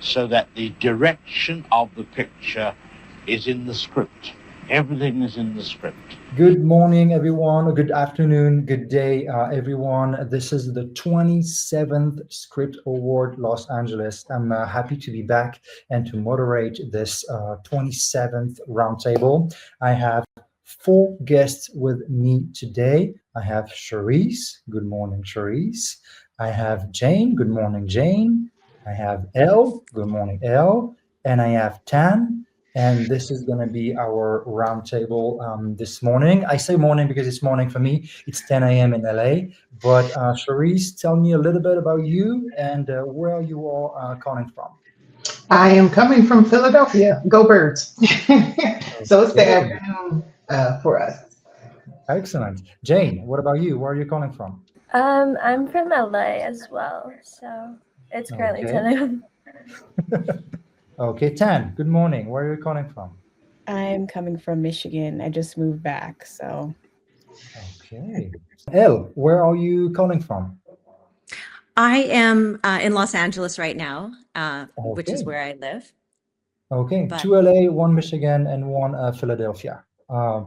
so that the direction of the picture is in the script. Everything is in the script. Good morning, everyone. Good afternoon. Good day, everyone. This is the 27th Script Award Los Angeles. I'm happy to be back and to moderate this 27th roundtable. I have four guests with me today. I have Charisse. Good morning, Charisse. I have Jane. Good morning, Jane. I have Elle. Good morning, Elle. And I have Tan. And this is going to be our roundtable this morning. I say morning because it's morning for me. It's 10 a.m. in LA. But Charisse, tell me a little bit about you and where you all calling from. I am coming from Philadelphia. Go Birds. So it's the Okay, afternoon for us. excellent. Jane, what about you? Where are you calling from? I'm from LA as well, so it's currently Okay. 10 a.m. Okay, Tan, good morning. Where are you calling from? I'm coming from Michigan. I just moved back, so Okay. Elle, where are you calling from? I am in Los Angeles right now, which is Okay. where I live. Okay, But two LA, one Michigan, and one Philadelphia.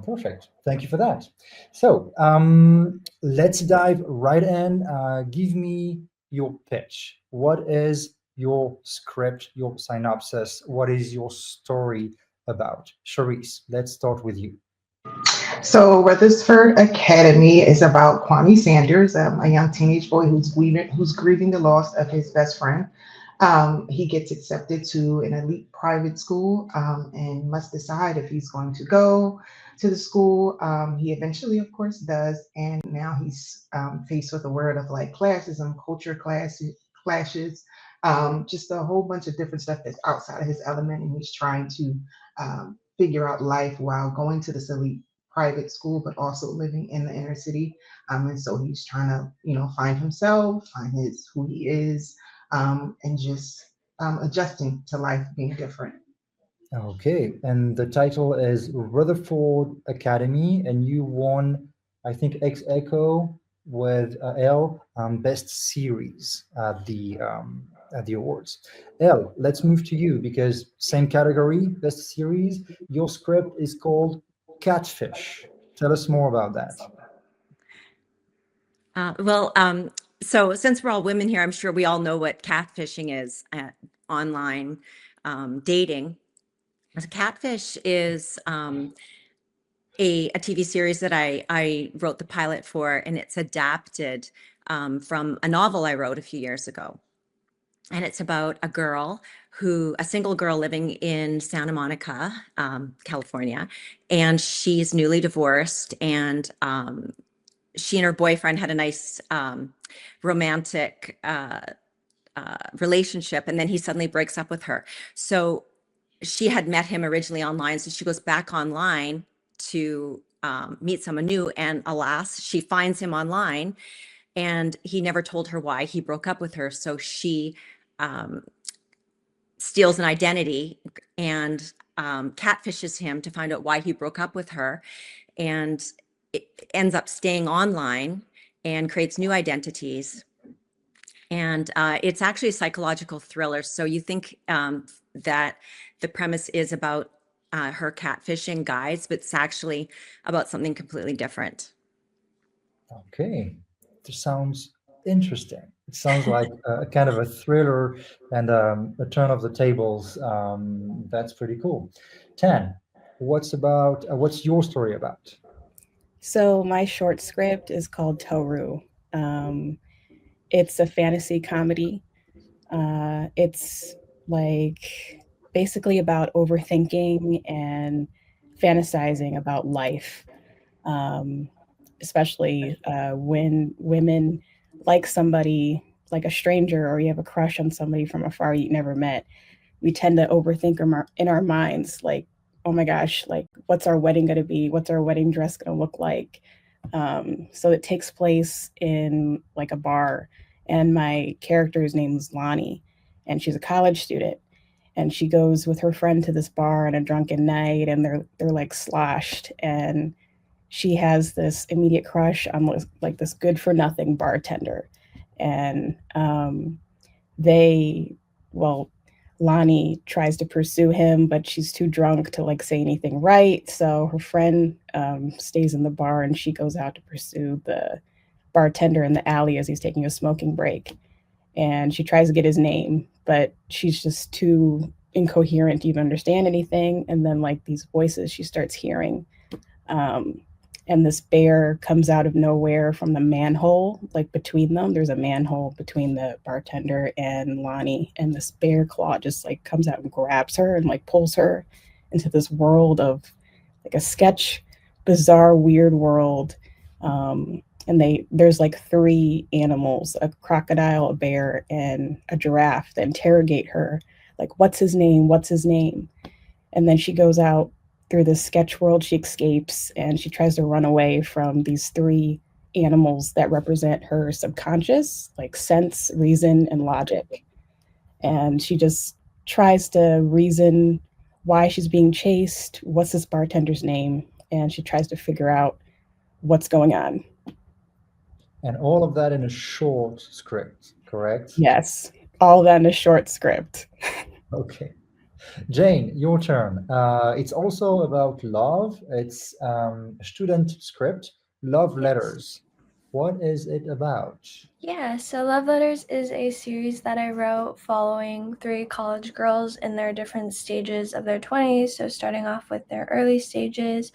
Perfect. Thank you for that. So let's dive right in. Give me your pitch. What is your script, your synopsis? What is your story about? Charisse, let's start with you. So Rutherford Academy is about Kwame Sanders, a young teenage boy who's grieving the loss of his best friend. He gets accepted to an elite private school and must decide if he's going to go to the school. He eventually, of course, does, and now he's faced with a word of like classism, clashes, just a whole bunch of different stuff that's outside of his element, and he's trying to figure out life while going to this elite private school, but also living in the inner city. And so he's trying to, find himself, find his who he is, and just adjusting to life being different. Okay, and the title is Rutherford Academy, and you won, I think, Ex Echo with L Best Series at the awards. L, let's move to you because same category, Best Series. Your script is called Catfish. Tell us more about that. well, so since we're all women here, I'm sure we all know what catfishing is, online dating. So Catfish is a TV series that I wrote the pilot for, and it's adapted from a novel I wrote a few years ago. And it's about a single girl living in Santa Monica, California, and she's newly divorced, and she and her boyfriend had a nice romantic relationship, and then he suddenly breaks up with her. So she had met him originally online, so she goes back online to meet someone new, and alas, she finds him online, and he never told her why he broke up with her. So she steals an identity and catfishes him to find out why he broke up with her, and it ends up staying online and creates new identities. And it's actually a psychological thriller. So you think that the premise is about her catfishing guys, but it's actually about something completely different. Okay, this sounds interesting. It sounds like a kind of a thriller and a turn of the tables. That's pretty cool. Tan, what's your story about? so my short script is called Toru. Um, it's a fantasy comedy. It's like basically about overthinking and fantasizing about life, um, especially when women like somebody, like a stranger, or you have a crush on somebody from afar you never met. We tend to overthink in our minds, like, oh my gosh, like, what's our wedding going to be? What's our wedding dress going to look like? So it takes place in like a bar, and my character's name is Lonnie, and she's a college student, and she goes with her friend to this bar on a drunken night, and they're like sloshed, and she has this immediate crush on like this good for nothing bartender, and they, well, Lonnie tries to pursue him, but she's too drunk to like say anything right. So her friend stays in the bar and she goes out to pursue the bartender in the alley as he's taking a smoking break. And she tries to get his name, but she's just too incoherent to even understand anything. And then like these voices she starts hearing. Um, and this bear comes out of nowhere from the manhole, like between them. There's a manhole between the bartender and Lonnie, and this bear claw just like comes out and grabs her and like pulls her into this world of like a sketch, bizarre, weird world. And there's like three animals, a crocodile, a bear, and a giraffe that interrogate her, like, what's his name? What's his name? And then she goes out through this sketch world, she escapes and she tries to run away from these three animals that represent her subconscious, like sense, reason, and logic. And she just tries to reason why she's being chased, what's this bartender's name, and she tries to figure out what's going on. And all of that in a short script, correct? Yes, all that in a short script. Okay. Jane, your turn. It's also about love. It's a student script, Love Letters. What is it about? Yeah, so Love Letters is a series that I wrote following three college girls in their different stages of their 20s. So, starting off with their early stages,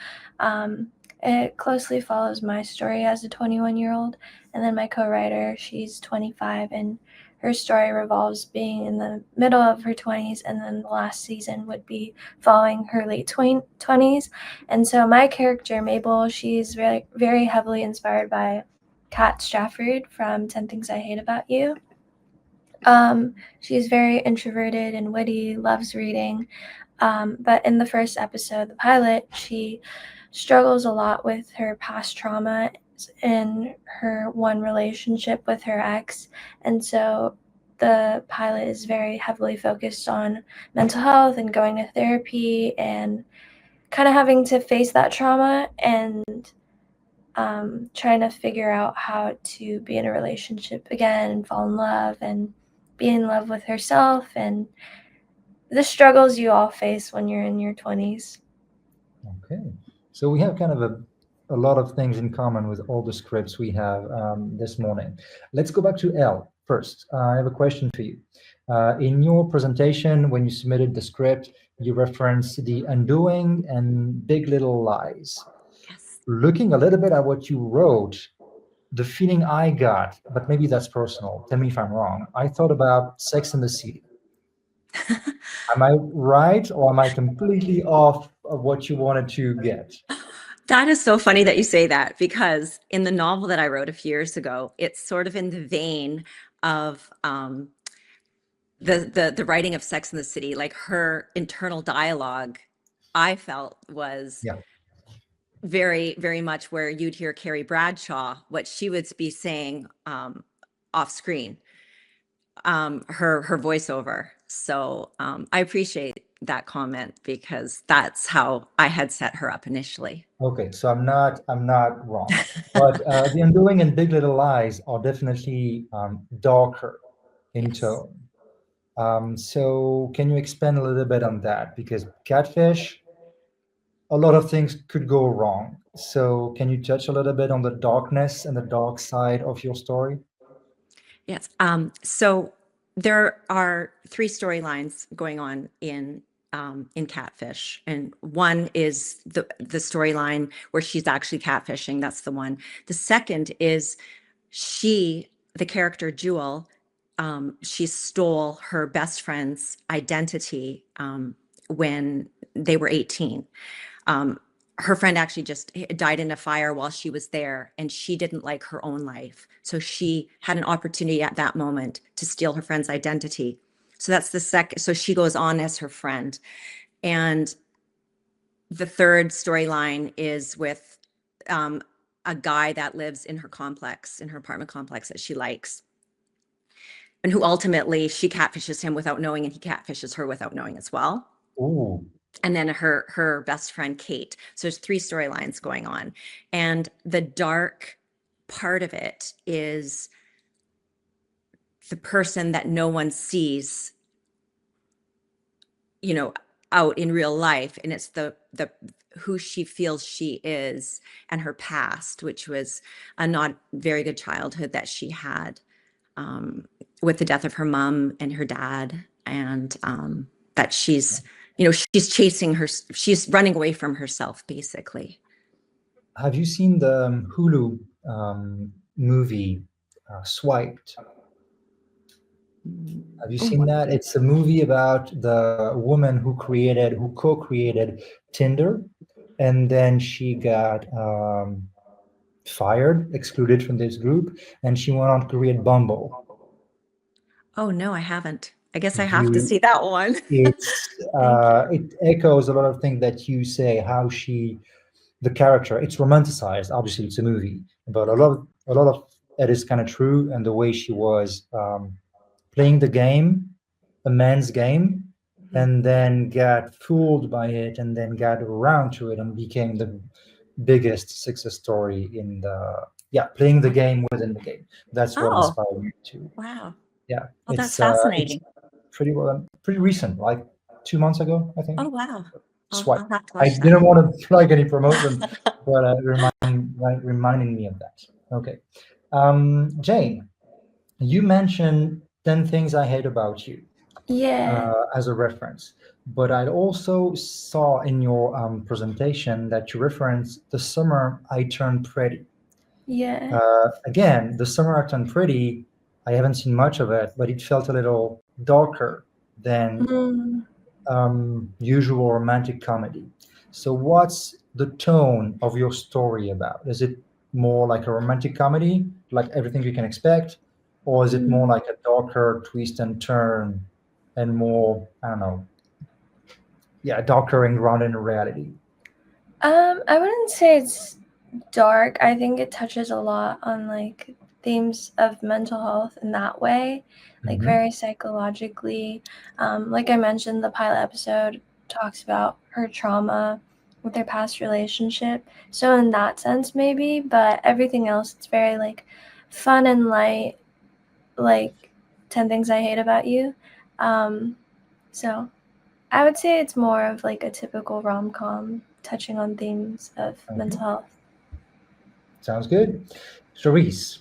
it closely follows my story as a 21-year-old. And then my co writer, she's 25, and her story revolves being in the middle of her 20s. And then the last season would be following her late 20s. And so, my character, Mabel, she's very, very heavily inspired by Kat Strafford from 10 Things I Hate About You. She's very introverted and witty, loves reading. But in the first episode, the pilot, she struggles a lot with her past trauma in her one relationship with her ex. And so the pilot is very heavily focused on mental health and going to therapy and kind of having to face that trauma and trying to figure out how to be in a relationship again and fall in love and be in love with herself and the struggles you all face when you're in your 20s. Okay. So we have kind of a lot of things in common with all the scripts we have this morning. Let's go back to Elle first. I have a question for you. In your presentation, when you submitted the script, you referenced The Undoing and Big Little Lies. Yes. Looking a little bit at what you wrote, the feeling I got, but maybe that's personal, tell me if I'm wrong, I thought about Sex and the City. Am I right, or am I completely off of what you wanted to get? That is so funny that you say that, because in the novel that I wrote a few years ago, it's sort of in the vein of the writing of Sex and the City. Like, her internal dialogue, I felt, was Yeah. very, very much where you'd hear Carrie Bradshaw, what she would be saying off screen, her voiceover. So I appreciate that comment, because that's how I had set her up initially. Okay, so I'm not wrong, but The Undoing and Big Little Lies are definitely darker in Yes. tone. So can you expand a little bit on that? Because Catfish, a lot of things could go wrong. So can you touch a little bit on the darkness and the dark side of your story? Yes. So there are three storylines going on in Catfish, and one is the storyline where she's actually catfishing. That's the one. The second is the character Jewel. She stole her best friend's identity when they were 18. Her friend actually just died in a fire while she was there, and she didn't like her own life. So she had an opportunity at that moment to steal her friend's identity. So that's the second. So she goes on as her friend. And the third storyline is with a guy that lives in her complex, in her apartment complex that she likes, and who ultimately she catfishes him without knowing, and he catfishes her without knowing as well. Ooh. And then her best friend, Kate. So there's three storylines going on. And the dark part of it is the person that no one sees you know, out in real life, and it's the who she feels she is and her past, which was a not very good childhood that she had, with the death of her mom and her dad, and that she's, you know, she's running away from herself, basically. Have you seen the Hulu movie Swiped? Have you seen that? It's a movie about the woman who co-created Tinder, and then she got fired, excluded from this group, and she went on to create Bumble. Oh no, I haven't. I guess I If have to you- see that one. It's it echoes a lot of things that you say. How the character, it's romanticized. Obviously, it's a movie, but a lot of it is kind of true, and the way she was playing the game, a man's game, and then got fooled by it, and then got around to it, and became the biggest success story in the playing the game within the game. That's what Oh. inspired me to. Wow. Yeah, Well, that's it's fascinating. pretty recent, like 2 months ago, I think. Oh wow. Swipe. I'll have to I watch that. didn't want to flag any promotion, but reminding me of that. Okay, Jane, you mentioned 10 things I hate about you Yeah. as a reference, but I also saw in your presentation that you referenced The Summer I Turned Pretty. Yeah. Again, The Summer I Turned Pretty, I haven't seen much of it, but it felt a little darker than usual romantic comedy. So what's the tone of your story about? Is it more like a romantic comedy, like everything you can expect, or is it more like a darker twist and turn and more, I don't know, darker and grounded in reality? I wouldn't say it's dark. I think it touches a lot on like themes of mental health in that way, like very psychologically. Like I mentioned, the pilot episode talks about her trauma with her past relationship. So in that sense, maybe, but everything else, it's very like fun and light, like 10 Things I Hate About You. So I would say it's more of like a typical rom-com touching on themes of mental health. Sounds good. Charisse,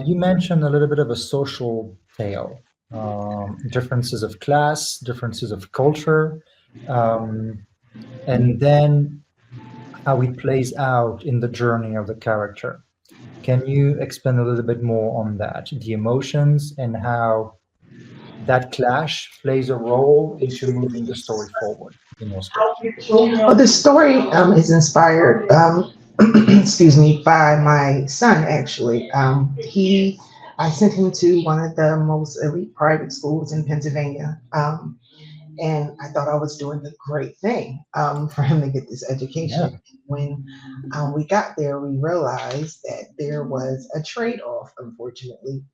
you mentioned a little bit of a social tale, differences of class, differences of culture, and then how it plays out in the journey of the character. Can you expand a little bit more on that, the emotions and how that clash plays a role into moving the story forward in your script? Well, the story is inspired, excuse me, by my son, actually. I sent him to one of the most elite private schools in Pennsylvania. And I thought I was doing a great thing for him to get this education. Yeah. When we got there, we realized that there was a trade-off, unfortunately.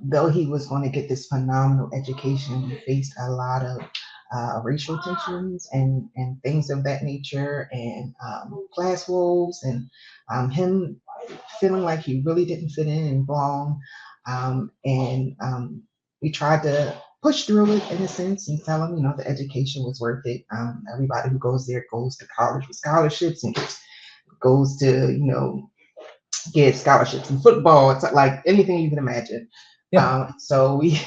Though he was going to get this phenomenal education, we faced a lot of racial tensions and things of that nature, and class wolves, and him feeling like he really didn't fit in and belong. We tried to push through it in a sense and tell him, the education was worth it. Everybody who goes there goes to college with scholarships and goes to, get scholarships in football. It's like anything you can imagine. Yeah. So we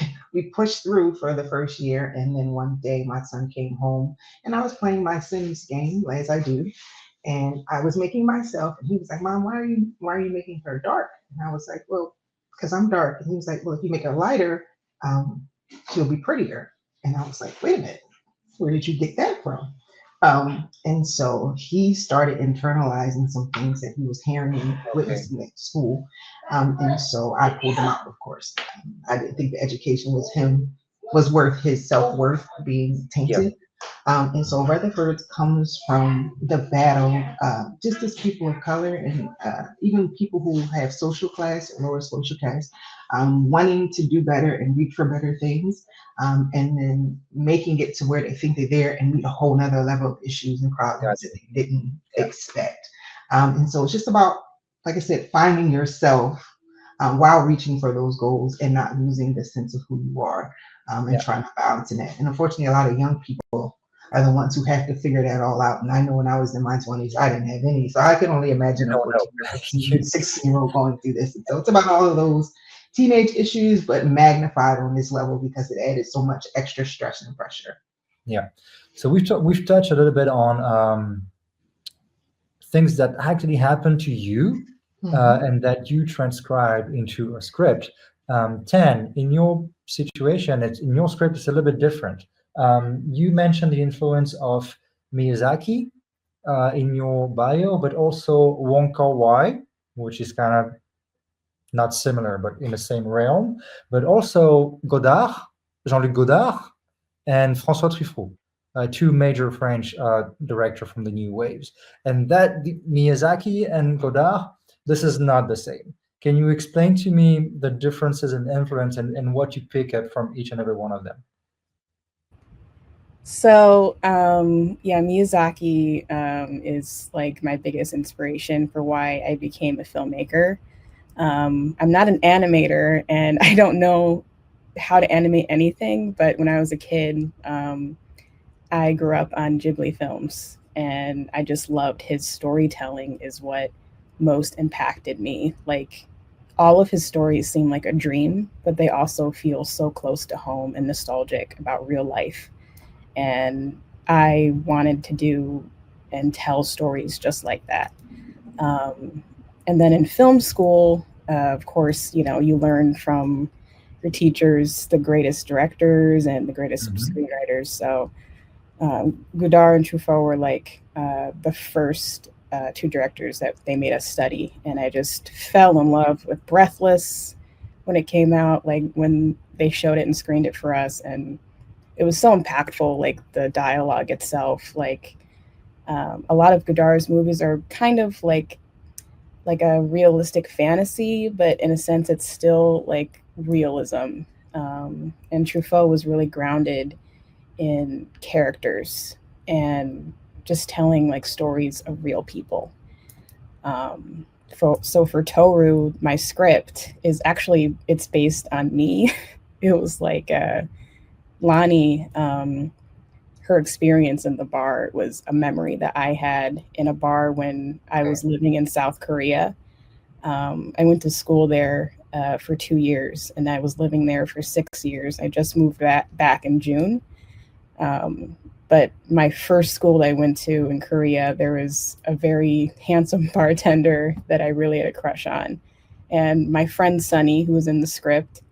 pushed through for the first year, and then one day my son came home, and I was playing my Sims game as I do, and I was making myself, and he was like, "Mom, why are you making her dark?" And I was like, "Well, because I'm dark." And he was like, "Well, if you make her lighter, she'll be prettier." And I was like, "Wait a minute, where did you get that from?" And so he started internalizing some things that he was hearing and witnessing at school. And so I pulled him out, of course. I didn't think the education was worth his self-worth being tainted. And so Rutherford comes from the battle, just as people of color and even people who have social class and lower social class, wanting to do better and reach for better things, and then making it to where they think they're there and meet a whole nother level of issues and problems that they didn't expect. And so it's just about, like I said, finding yourself while reaching for those goals and not losing the sense of who you are. and trying to balance in that. And unfortunately, a lot of young people are the ones who have to figure that all out. And I know when I was in my 20s, I didn't have any. So I can only imagine a 14 or 16-year-old going through this. And so it's about all of those teenage issues, but magnified on this level because it added so much extra stress and pressure. Yeah. So we've touched a little bit on things that actually happened to you and that you transcribe into a script. 10, in your situation, in your script, it's a little bit different. You mentioned the influence of Miyazaki in your bio, but also Wong Kar-wai, which is kind of not similar, but in the same realm, but also Godard, Jean-Luc Godard, and François Truffaut, two major French directors from the New Waves. And that Miyazaki and Godard, this is not the same. Can you explain to me the differences in influence and what you pick up from each and every one of them? So, yeah, Miyazaki is like my biggest inspiration for why I became a filmmaker. I'm not an animator and I don't know how to animate anything, but when I was a kid, I grew up on Ghibli films and I just loved his storytelling is what most impacted me. Like all of his stories seem like a dream, but they also feel so close to home and nostalgic about real life. And I wanted to do and tell stories just like that. And then in film school, of course, you know, you learn from your teachers, the greatest directors and the greatest screenwriters. So Godard and Truffaut were like the first two directors that they made us study. And I just fell in love with Breathless when it came out, like when they showed it and screened it for us. And it was so impactful, like the dialogue itself. Like a lot of Godard's movies are kind of like a realistic fantasy, but in a sense, it's still like realism. And Truffaut was really grounded in characters and just telling like stories of real people. So for Toru, my script is actually, it's based on me. It was like Lonnie, her experience in the bar was a memory that I had in a bar when I was living in South Korea. I went to school there for 2 years and I was living there for 6 years. I just moved back in June. But my first school that I went to in Korea, there was a very handsome bartender that I really had a crush on. And my friend Sunny, who was in the script,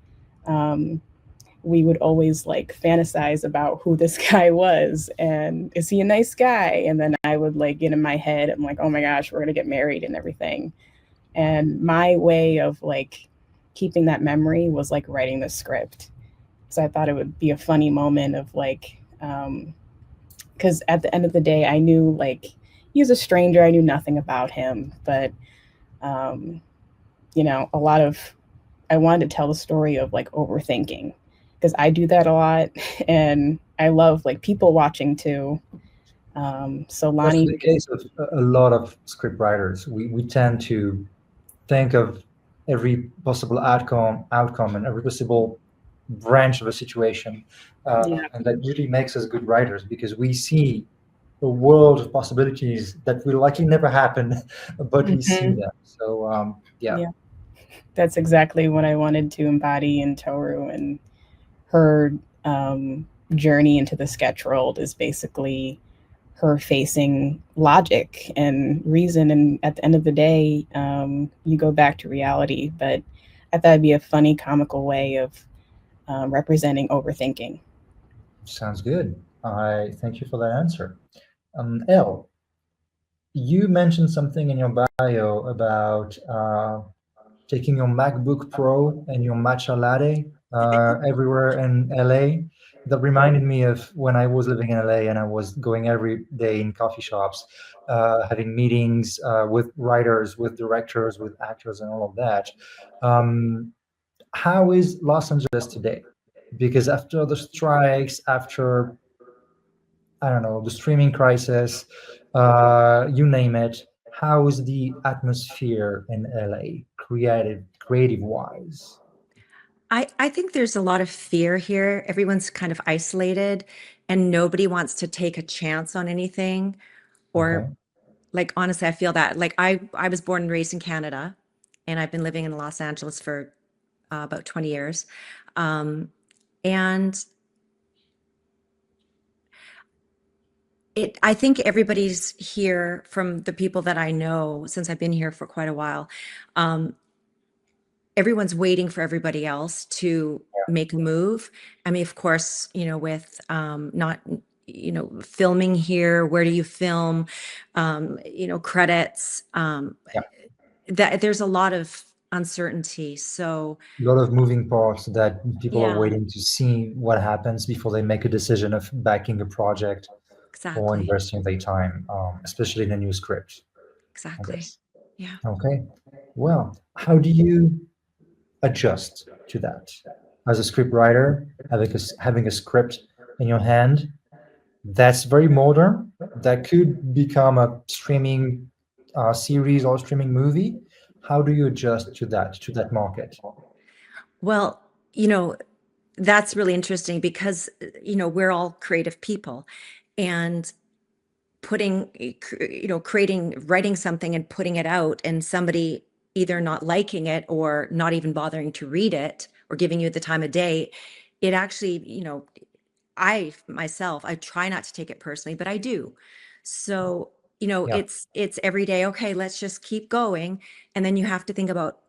we would always like fantasize about who this guy was and is he a nice guy? And then I would like get in my head, I'm like, oh my gosh, we're gonna get married and everything. And my way of like keeping that memory was like writing the script. So I thought it would be a funny moment of like, because at the end of the day, I knew like he was a stranger. I knew nothing about him, but you know, I wanted to tell the story of like overthinking because I do that a lot and I love like people watching too. So Lonnie, that's the case of a lot of script writers. We tend to think of every possible outcome and every possible branch of a situation, and that really makes us good writers because we see a world of possibilities that will likely never happen, but we see them. So yeah, that's exactly what I wanted to embody in Toru, and her journey into the sketch world is basically her facing logic and reason, and at the end of the day, you go back to reality. But I thought it'd be a funny, comical way of representing overthinking. Sounds good. I thank you for that answer. Elle, you mentioned something in your bio about taking your MacBook Pro and your matcha latte everywhere in LA. That reminded me of when I was living in LA and I was going every day in coffee shops, having meetings with writers, with directors, with actors, and all of that. How is Los Angeles today? Because after the strikes, after, I don't know, the streaming crisis, you name it, how is the atmosphere in LA creative wise? I think there's a lot of fear here. Everyone's kind of isolated and nobody wants to take a chance on anything. Okay. Or like honestly, I feel that. Like I was born and raised in Canada and I've been living in Los Angeles for about 20 years. And I think everybody's here from the people that I know since I've been here for quite a while. Everyone's waiting for everybody else to make a move. I mean, of course, with not, filming here, where do you film, credits, Yeah. that there's a lot of uncertainty. So, A lot of moving parts that people are yeah, waiting to see what happens before they make a decision of backing a project or exactly. investing their time, especially in a new script, I Exactly. guess. Yeah. Okay. Well, how do you adjust to that? As a script writer, having a script in your hand, that's very modern. That could become a streaming series or streaming movie. How do you adjust to that market? Well, that's really interesting because, we're all creative people and putting, writing something and putting it out and somebody either not liking it or not even bothering to read it or giving you the time of day, it actually, I myself, I try not to take it personally, but I do. So, Yeah, it's every day, okay, let's just keep going. And then you have to think about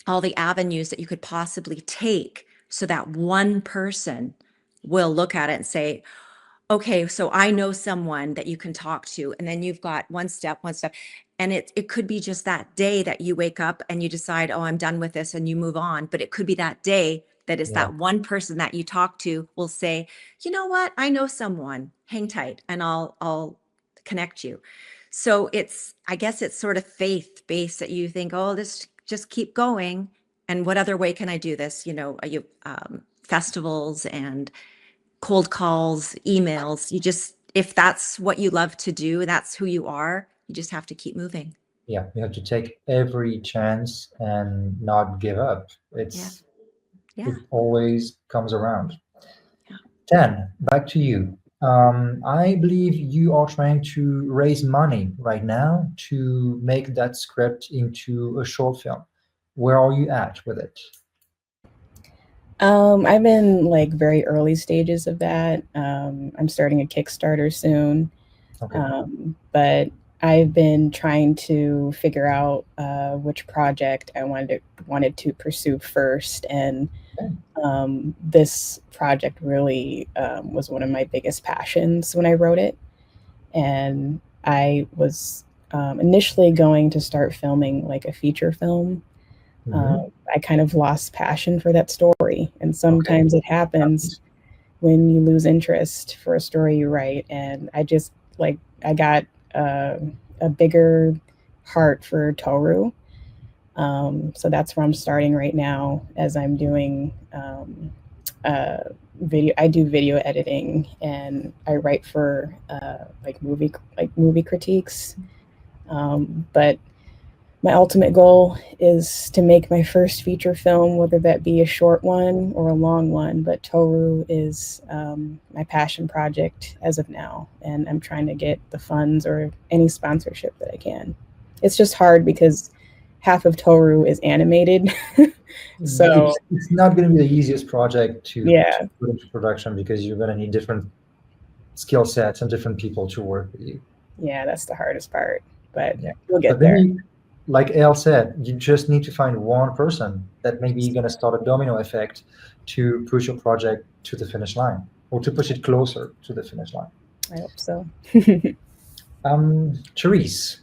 all the avenues that you could possibly take so that one person will look at it and say, okay, so I know someone that you can talk to. And then you've got one step. And it could be just that day that you wake up and you decide, oh, I'm done with this and you move on. But it could be that day that is yeah, that one person that you talk to will say, you know what? I know someone. Hang tight and I'll connect you. So I guess it's sort of faith based that you think, oh, this just keep going. And what other way can I do this? Festivals and cold calls, emails. If that's what you love to do, that's who you are, you just have to keep moving. yeah. You have to take every chance and not give up. Yeah. It Yeah. always comes around. Yeah. Dan, back to you. I believe you are trying to raise money right now to make that script into a short film. Where are you at with it? I'm in like very early stages of that. I'm starting a Kickstarter soon. Okay. But I've been trying to figure out which project I wanted to pursue first, and this project really was one of my biggest passions when I wrote it. And I was initially going to start filming like a feature film. Mhm. I kind of lost passion for that story, and Okay. sometimes it happens when you lose interest for a story you write. And I got a bigger heart for Toru. So that's where I'm starting right now as I'm doing video. I do video editing and I write for movie critiques. But my ultimate goal is to make my first feature film, whether that be a short one or a long one. But Toru is my passion project as of now, and I'm trying to get the funds or any sponsorship that I can. It's just hard because half of Toru is animated. So It's not going to be the easiest project to yeah, put into production because you're going to need different skill sets and different people to work with you. yeah, that's the hardest part, but Yeah. we'll get But then there. like Elle said, you just need to find one person that maybe going to start a domino effect to push your project to the finish line or to push it closer to the finish line. I hope so. Therese,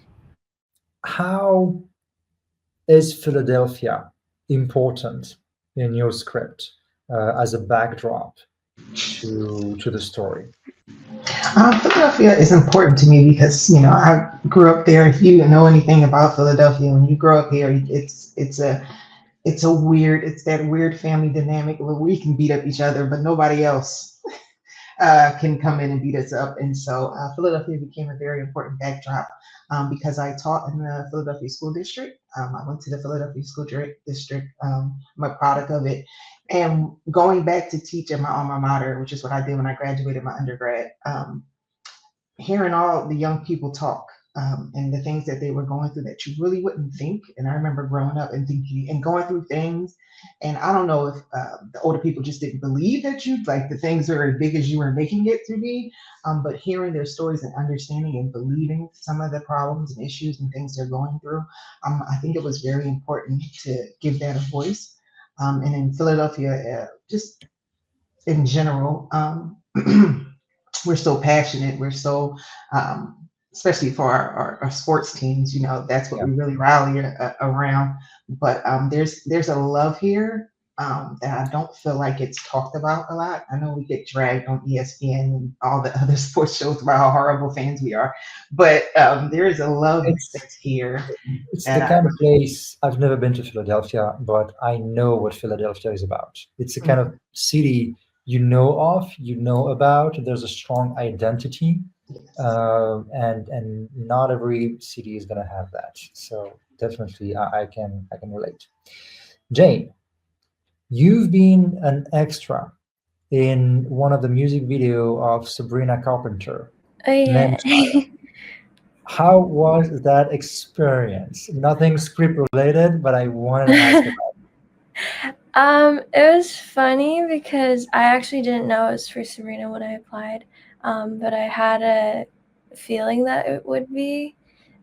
how is Philadelphia important in your script as a backdrop to the story? Philadelphia is important to me because I grew up there. If you know anything about Philadelphia, when you grow up here, it's that weird family dynamic where we can beat up each other, but nobody else can come in and beat us up. And so Philadelphia became a very important backdrop because I taught in the Philadelphia School District. I went to the Philadelphia School District. I'm a product of it. And going back to teach at my alma mater, which is what I did when I graduated my undergrad, hearing all the young people talk, and the things that they were going through that you really wouldn't think. And I remember growing up and thinking and going through things. And I don't know if the older people just didn't believe that you like the things are as big as you were making it to be. But hearing their stories and understanding and believing some of the problems and issues and things they're going through, I think it was very important to give that a voice. And in Philadelphia, just in general, we're so passionate. We're so, especially for our sports teams, you know, that's what Yeah. we really rally around. But there's a love here that I don't feel like it's talked about a lot. I know we get dragged on ESPN and all the other sports shows about how horrible fans we are, but there is a love It's that's here. it's And the kind of place. I've never been to Philadelphia, but I know what Philadelphia is about. It's the kind of city you know about. There's a strong identity, and not every city is going to have that. So definitely, I can relate. Jane, you've been an extra in one of the music video of Sabrina Carpenter. Oh yeah. How was that experience? Nothing script related, but I wanted to ask about It was funny because I actually didn't know it was for Sabrina when I applied, but I had a feeling that it would be,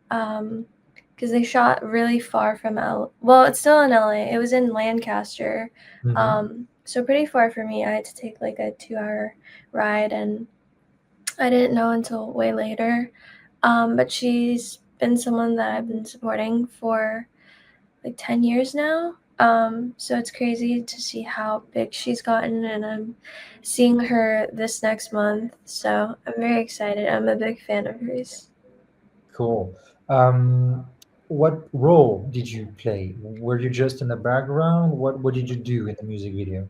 because they shot really far from Well, it's still in LA. It was in Lancaster, it. so pretty far for me. I had to take like a 2-hour ride, and I didn't know until way later. But she's been someone that I've been supporting for like 10 years now. So it's crazy to see how big she's gotten, and I'm seeing her this next month. So I'm very excited. I'm a big fan of hers. Cool. What role did you play? Were you just in the background? What did you do in the music video?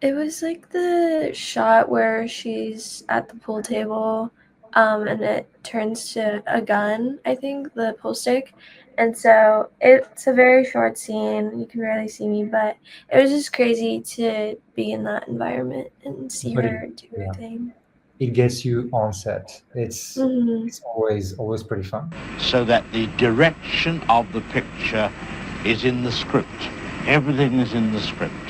It was like the shot where she's at the pool table, and it turns to a gun, I think, the pool stick. And so it's a very short scene. You can barely see me, but it was just crazy to be in that environment and see But her do her yeah, thing. it gets you on set. Mhm. It's always pretty fun. So that the direction of the picture is in the script. Everything is in the script.